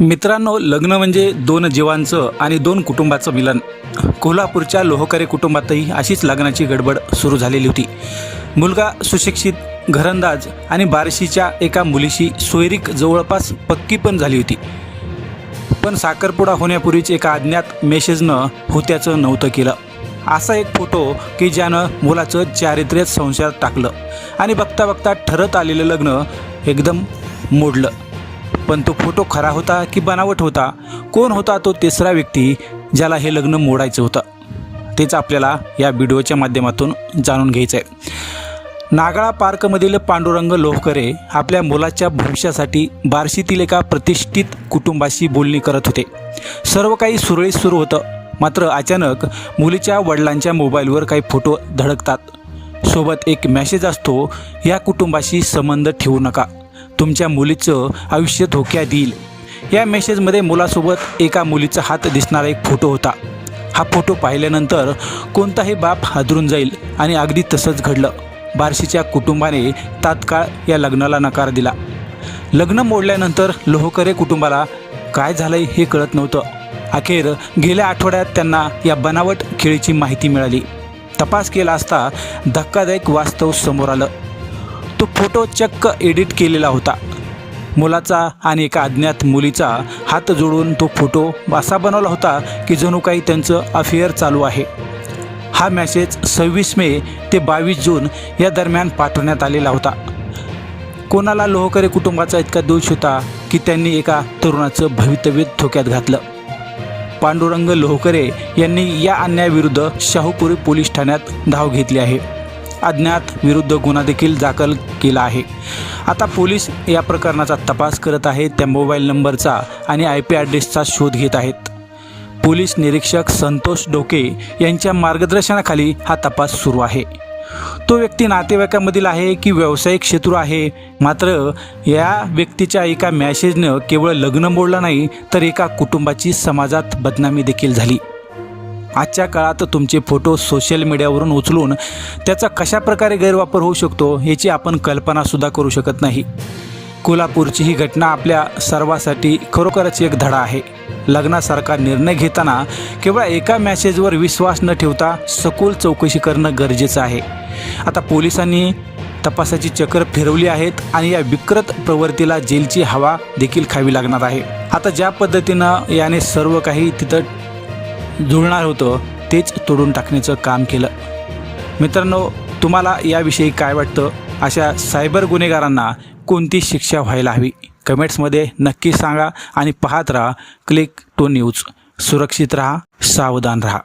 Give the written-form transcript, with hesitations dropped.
मित्रांनो, लग्न म्हणजे दोन जीवांचं आणि दोन कुटुंबाचं मिलन. कोल्हापूरच्या लोहकरे कुटुंबातही अशीच लग्नाची गडबड सुरू झालेली होती. मुलगा सुशिक्षित, घरंदाज आणि बार्शीच्या एका मुलीशी सोयरीक जवळपास पक्की पण झाली होती. पण साखरपुडा होण्यापूर्वीच एका अज्ञात मेसेजनं होत्याचं नव्हतं केलं. असा एक फोटो की ज्यानं मुलाचं चारित्र्यच संशयात टाकलं आणि बघता बघता ठरत आलेलं लग्न एकदम मोडलं. पण तो फोटो खरा होता की बनावट होता? कोण होता तो तिसरा व्यक्ती ज्याला हे लग्न मोडायचं होतं? तेच आपल्याला या व्हिडिओच्या माध्यमातून जाणून घ्यायचं आहे. नागाळा पार्कमधील पांडुरंग लोहकरे आपल्या मुलाच्या भविष्यासाठी बार्शीतील एका प्रतिष्ठित कुटुंबाशी बोलणी करत होते. सर्व काही सुरळीत सुरू होतं. मात्र अचानक मुलीच्या वडिलांच्या मोबाईलवर काही फोटो धडकतात. सोबत एक मेसेज असतो, या कुटुंबाशी संबंध ठेवू नका, तुमच्या मुलीचं आयुष्य धोक्यात येईल. या मेसेजमध्ये मुलासोबत एका मुलीचा हात दिसणारा एक फोटो होता. हा फोटो पाहिल्यानंतर कोणताही बाप हादरून जाईल आणि अगदी तसंच घडलं. बार्शीच्या कुटुंबाने तात्काळ या लग्नाला नकार दिला. लग्न मोडल्यानंतर लोहकरे कुटुंबाला काय झालंय हे कळत नव्हतं. अखेर गेल्या आठवड्यात त्यांना या बनावट खेळीची माहिती मिळाली. तपास केला असता धक्कादायक वास्तव समोर आलं. तो फोटो चक्क एडिट केलेला होता. मुलाचा आणि एका अज्ञात मुलीचा हात जोडून तो फोटो असा बनवला होता की जणू काही त्यांचं अफेअर चालू आहे. हा मेसेज 26 मे ते 22 जून या दरम्यान पाठवण्यात आलेला होता. कोणाला लोहकरे कुटुंबाचा इतका दोष होता की त्यांनी एका तरुणाचं भवितव्य धोक्यात घातलं? पांडुरंग लोहकरे यांनी या अन्यायाविरुद्ध शाहूपुरी पोलीस ठाण्यात धाव घेतली आहे. अज्ञात विरुद्ध गुन्हा देखील दाखल केला आहे. आता पोलीस या प्रकरणाचा तपास करत आहेत. त्या मोबाईल नंबरचा आणि IP ॲड्रेसचा शोध घेत आहेत. पोलीस निरीक्षक संतोष डोके यांच्या मार्गदर्शनाखाली हा तपास सुरू आहे. तो व्यक्ती नातेवाईकांमधील आहे की व्यावसायिक शत्रू आहे? मात्र या व्यक्तीच्या एका मॅसेजनं केवळ लग्न मोडलं नाही, तर एका कुटुंबाची समाजात बदनामी देखील झाली. आजच्या काळात तुमचे फोटो सोशल मीडियावरून उचलून त्याचा कशा प्रकारे गैरवापर होऊ शकतो याची आपण कल्पनासुद्धा करू शकत नाही. कोल्हापूरची ही घटना आपल्या सर्वांसाठी खरोखरच एक धडा आहे. लग्नासारखा निर्णय घेताना केवळ एका मॅसेजवर विश्वास न ठेवता सखोल चौकशी करणं गरजेचं आहे. आता पोलिसांनी तपासाची चक्र फिरवली आहेत आणि या विकृत प्रवृत्तीला जेलची हवा देखील खावी लागणार आहे. आता ज्या पद्धतीनं याने सर्व काही तिथं जुळणार होतं तेच तोडून टाकण्याचं काम केलं. मित्रांनो, तुम्हाला याविषयी काय वाटतं? अशा सायबर गुन्हेगारांना कोणती शिक्षा व्हायला हवी? कमेंट्समध्ये नक्की सांगा आणि पाहत राहा क्लिक टू न्यूज. सुरक्षित राहा, सावधान राहा.